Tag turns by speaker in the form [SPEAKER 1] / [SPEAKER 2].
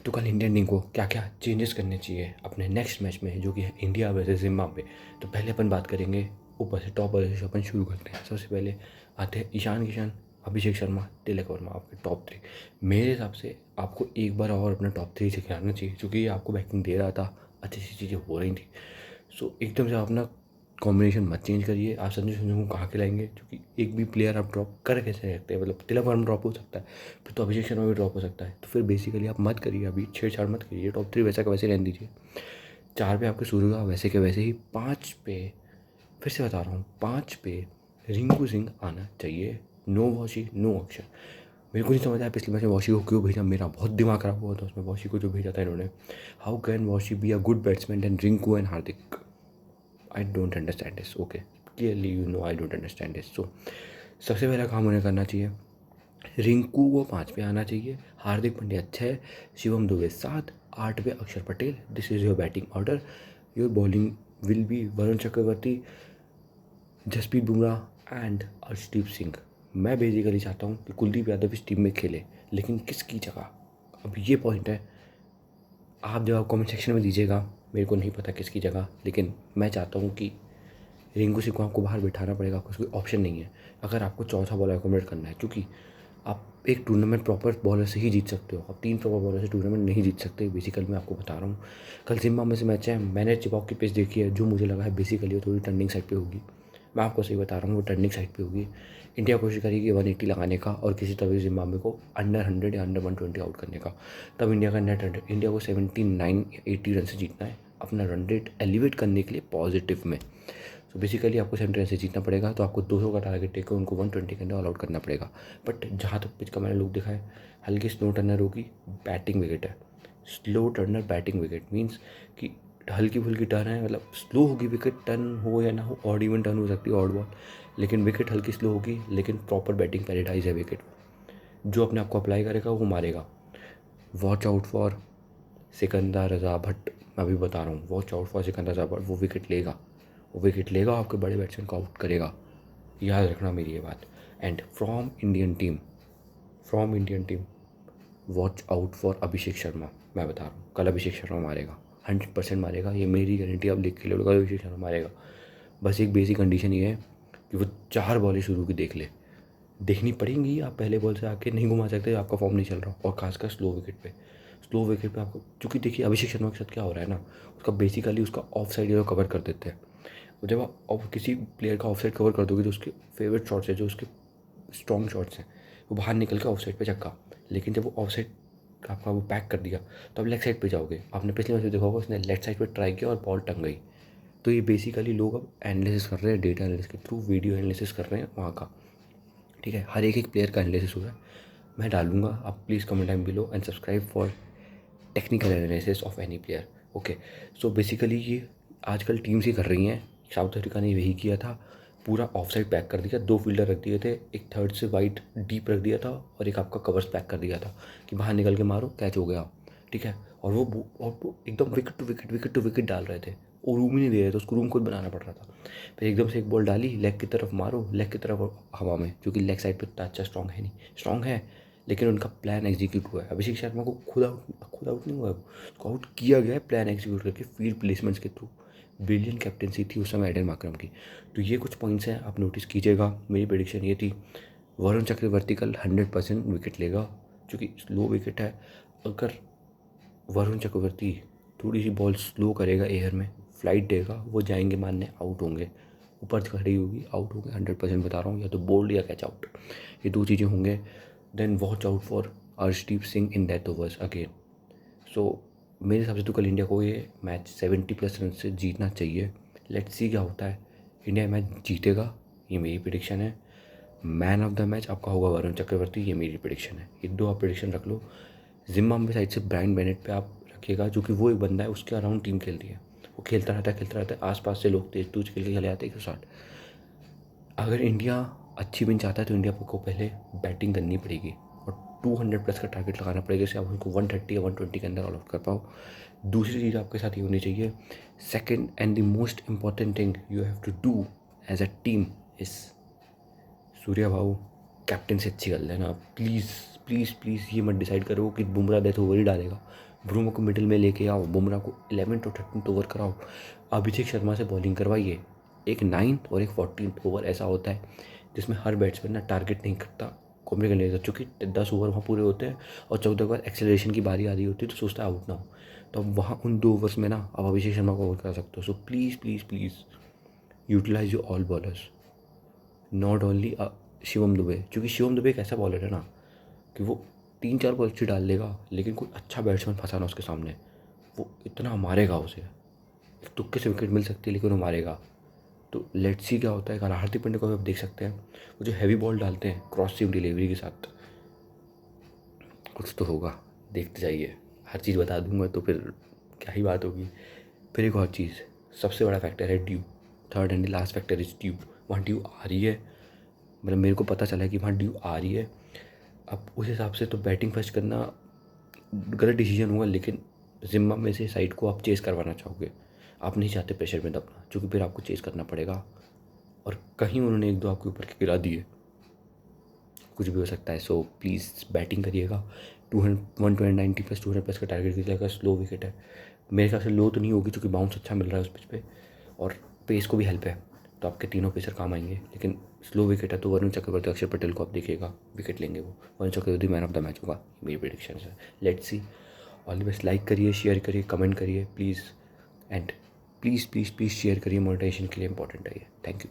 [SPEAKER 1] तो कल Indian team को क्या क्या चेंजेस करने चाहिए अपने नेक्स्ट मैच में, जो कि है इंडिया वर्सेस जिम्बाब्वे। तो पहले अपन बात करेंगे ऊपर से, टॉप वाले से अपन शुरू करते हैं। सबसे पहले आते हैं ईशान किशन, अभिषेक शर्मा, तिलक वर्मा, आपके टॉप 3। मेरे हिसाब से आपको एक बार और अपना टॉप 3 से खिलाना चाहिए, क्योंकि ये आपको बैटिंग दे रहा था, अच्छी सी चीज़ें हो रही थी। सो एकदम से आप अपना कॉम्बिनेशन मत चेंज करिए। आप संजू सैमसन को कहाँ खिलाएंगे, क्योंकि एक भी प्लेयर आप ड्रॉप कर कैसे सकते हैं। मतलब तिलक वर्मा ड्रॉप हो सकता है, फिर तो अभिषेक शर्मा भी ड्रॉप हो सकता है। तो फिर बेसिकली आप मत करिए, अभी छेड़छाड़ मत करिए। टॉप 3 वैसा का वैसे रहने दीजिए। 4 पे आपके सूर्या वैसे के वैसे ही। 5 पे फिर से बता रहा हूँ, 5 पे रिंकू सिंह आना चाहिए। नो वॉशी नो अक्षर। मेरे को नहीं समझ आया पिछले मैच में वॉशी को क्यों भेजा। मेरा बहुत दिमाग खराब हुआ था उसमें, वॉशी को जो भेजा था इन्होंने। How can Washi be a good batsman then Rinku and Hardik? I don't understand this. Okay, clearly you know I don't understand this. So सबसे पहला काम उन्हें करना चाहिए, रिंकू को 5 पे आना चाहिए, हार्दिक पांड्या 6, शिवम दुबे 7, 8 पे Axar Patel. This is your batting order. Your bowling will be Varun Chakravarthy, Jasprit Bumrah and Arshdeep Singh. मैं बेसिकली चाहता हूँ कि कुलदीप यादव इस टीम में खेले, लेकिन किसकी जगह, अब ये पॉइंट है। आप जवाब कमेंट सेक्शन में दीजिएगा। मेरे को नहीं पता किसकी जगह, लेकिन मैं चाहता हूँ कि रिंकू सिंह को आपको बाहर बिठाना पड़ेगा। आपको कोई ऑप्शन नहीं है अगर आपको चौथा बॉलर अकोमोडेट करना है, क्योंकि आप एक टूर्नामेंट प्रॉपर बॉलर से ही जीत सकते हो। आप 3 प्रॉपर बॉलर से टूर्नामेंट नहीं जीत सकते। बेसिकली मैं आपको बता रहा हूँ, कल जिम्बाब्वे से मैच है, मैंने चिपॉक की पिच देखी है। जो मुझे लगा है बेसिकली वो थोड़ी टर्निंग साइड पे होगी। मैं आपको सही बता रहा हूँ, वो टर्निंग साइड पे होगी। इंडिया कोशिश करेगी 180 लगाने का और किसी तरह जिम्बाब्वे को अंडर 100 या अंडर 120 आउट करने का। तब इंडिया का नेट रन, इंडिया को 79 या 80 रन से जीतना है, अपना रन रेट एलिवेट करने के लिए पॉजिटिव में। तो बेसिकली आपको 70 रन से जीतना पड़ेगा। तो आपको 200 का टारगेट लेकर उनको 120 के अंदर ऑल आउट करना पड़ेगा। बट जहाँ तक पिच का मैंने लुक देखा है, हल्की स्लो टर्नर होगी, बैटिंग विकेट है। Slow Turner batting wicket means कि हल्की फुल्की टर्न है, मतलब स्लो होगी विकेट, टर्न हो या ना हो, ऑड इवन टर्न हो सकती है, ऑड बॉल, लेकिन विकेट हल्की स्लो होगी, लेकिन प्रॉपर बैटिंग पैराडाइज है विकेट। जो अपने आप को अप्लाई करेगा वो मारेगा। वॉच आउट फॉर सिकंदर रजा भट्ट। मैं अभी बता रहा हूँ, वॉच आउट फॉर सिकंदर रजा भट्ट। वो विकेट लेगा, वो विकेट लेगा, आपके बड़े बैट्समैन को आउट करेगा। याद रखना मेरी ये बात। And from Indian team watch out for Abhishek Sharma. मैं बता रहा हूँ, कल अभिषेक शर्मा मारेगा, 100% मारेगा, ये मेरी गारंटी। आप लिख के ले लो, कल अभिषेक शर्मा मारेगा। बस एक बेसिक कंडीशन ये है कि वो 4 बॉलें शुरू की देख ले, देखनी पड़ेंगी। आप पहले बॉल से आके नहीं घुमा सकते, आपका फॉर्म नहीं चल रहा, और खासकर स्लो विकेट पे आपको, क्योंकि देखिए अभिषेक शर्मा के साथ क्या हो रहा है ना, उसका बेसिकली उसका ऑफ साइड जो कवर कर देते हैं। और जब आप किसी प्लेयर का ऑफ साइड कवर कर दोगे तो उसके फेवरेट शॉट्स है, जो उसके स्ट्रॉन्ग शॉट्स हैं, वो बाहर निकल के ऑफ साइड पर छक्का। लेकिन जब वो ऑफ साइड आपका वो पैक कर दिया तो आप लेग साइड पे जाओगे। आपने पिछले मैच में देखा होगा, उसने लेफ्ट साइड पे ट्राई किया और बॉल टंग गई। तो ये बेसिकली लोग अब एनालिसिस कर रहे हैं, डेटा एनालिसिस के थ्रू वीडियो एनालिसिस कर रहे हैं वहाँ का। ठीक है, हर एक प्लेयर का एनालिसिस हो रहा है। मैं डालूंगा, आप please comment time below and subscribe for technical analysis of any player. Okay, so basically ये आजकल टीम्स ही कर रही हैं। साउथ अफ्रीका ने यही किया था, पूरा ऑफ साइड पैक कर दिया, 2 फील्डर रख दिए थे, एक थर्ड से वाइड डीप रख दिया था, और एक आपका कवर्स पैक कर दिया था कि बाहर निकल के मारो, कैच हो गया। ठीक है, और वो एकदम विकेट टू विकेट डाल रहे थे, वो रूम ही नहीं दे रहे थे, उसको रूम खुद बनाना पड़ रहा था। फिर एकदम से एक बॉल डाली, लेग की तरफ मारो, लेग की तरफ हवा में, क्योंकि लेग साइड पर इतना अच्छा स्ट्रॉन्ग है नहीं, स्ट्रॉन्ग है लेकिन उनका प्लान एग्जीक्यूट हुआ है। अभिषेक शर्मा को खुद आउट नहीं हुआ है, उसको आउट किया गया है प्लान एग्जीक्यूट करके, फील्ड प्लेसमेंट्स के थ्रू। ब्रिलियंट कैप्टेंसी थी उस समय एडन मार्करम की। तो ये कुछ पॉइंट्स हैं, आप नोटिस कीजिएगा। मेरी प्रेडिक्शन ये थी, वरुण चक्रवर्ती कल 100% विकेट लेगा, क्योंकि स्लो विकेट है। अगर वरुण चक्रवर्ती थोड़ी सी बॉल स्लो करेगा, एयर में फ्लाइट देगा, वो जाएंगे मारने, आउट होंगे, ऊपर खड़ी होगी, आउट होंगे 100% बता रहा हूँ, या तो बोल्ड या कैच आउट, ये 2 चीज़ें होंगे। Then watch out for Arshdeep Singh in death overs again. So मेरे हिसाब से तो कल इंडिया को ये मैच 70+ रन से जीतना चाहिए। लेट्स सी क्या होता है। इंडिया मैच जीतेगा, ये मेरी प्रेडिक्शन है। मैन ऑफ द मैच आपका होगा वरुण चक्रवर्ती, ये मेरी प्रेडिक्शन है। ये 2 आप प्रेडिक्शन रख लो। जिम्बाब्वे साइड से ब्रायन बेनेट पे आप रखिएगा, जो कि वो एक बंदा है, उसके अराउंड टीम खेलती है, वो खेलता रहता है, आसपास से लोग तेज तूज खेल के चले जाते हैं 160। अगर इंडिया अच्छी विन चाहता है तो इंडिया को पहले बैटिंग करनी पड़ेगी और 200+ का टारगेट लगाना पड़ेगा, जैसे आप उनको 130 या 120 के अंदर ऑल आउट कर पाओ। दूसरी चीज़ आपके साथ ये होनी चाहिए, second and the most important thing you have to do as a team is, Surya भाऊ कैप्टन से अच्छी कर लेना प्लीज़ प्लीज़ प्लीज़। ये मत डिसाइड करो कि बुमराह डेथ ओवर ही डालेगा, ब्रूमो को मिडिल में लेके आओ, बुमराह को 11th और 13th ओवर कराओ, अभिषेक शर्मा से बॉलिंग करवाइए। एक 9th और एक 14th ओवर ऐसा होता है जिसमें हर बैट्समैन ना टारगेट नहीं करता, कॉम्प्लीट करने लगता, चूँकि 10 ओवर वहाँ पूरे होते हैं और 14 के बाद एक्सेलरेशन की बारी आ रही होती है तो सोचता है आउट ना हो, तो अब वहाँ उन 2 ओवर्स में ना आप अभिषेक शर्मा को ओवर करा सकते हो। So please please please utilize your all bowlers, not only Shivam Dube, क्योंकि शिवम दुबे एक ऐसा बॉलर है ना कि वो 3-4 बॉल अच्छी डाल देगा, लेकिन कोई अच्छा बैट्समैन फंसाना उसके सामने, वो इतना मारेगा उसे, तुक्के से विकेट मिल सकती है लेकिन वो मारेगा। तो लेट्स सी क्या होता है। कल हार्दिक पांड्या को आप देख सकते हैं, वो जो हैवी बॉल डालते हैं क्रॉस सीम डिलीवरी के साथ, कुछ तो होगा, देखते जाइए। हर चीज़ बता दूंगा तो फिर क्या ही बात होगी। फिर एक और चीज़, सबसे बड़ा फैक्टर है due, third and last factor is due. वहाँ ड्यू आ रही है, मतलब मेरे को पता चला है कि वहाँ ड्यू आ रही है। अब उस हिसाब से तो बैटिंग फर्स्ट करना गलत डिसीजन होगा, लेकिन जिम्मा में से साइड को आप चेस करवाना चाहोगे, आप नहीं चाहते प्रेशर में दबना, क्योंकि फिर आपको चेस करना पड़ेगा और कहीं उन्होंने 1-2 आपके ऊपर के गिरा दिए, कुछ भी हो सकता है। सो प्लीज़ बैटिंग करिएगा, 190 प्लस 200 प्लस का टारगेट कीजिएगा। स्लो विकेट है, मेरे ख्याल से लो तो नहीं होगी क्योंकि बाउंस अच्छा मिल रहा है उस पिच पे और पेस को भी हेल्प है, तो आपके तीनों पेसर काम आएंगे। लेकिन स्लो विकेट है तो वरुण चक्रवर्ती, अक्षर पटेल को आप देखिएगा, विकेट लेंगे वो। Varun Chakravarthy man of the match होगा, मेरी प्रेडिक्शन है। Let's see, all the best. Like करिए, शेयर करिए, कमेंट करिए please, and please please please share करिए, मोनेटाइजेशन के लिए इंपॉर्टेंट है ये। Thank you.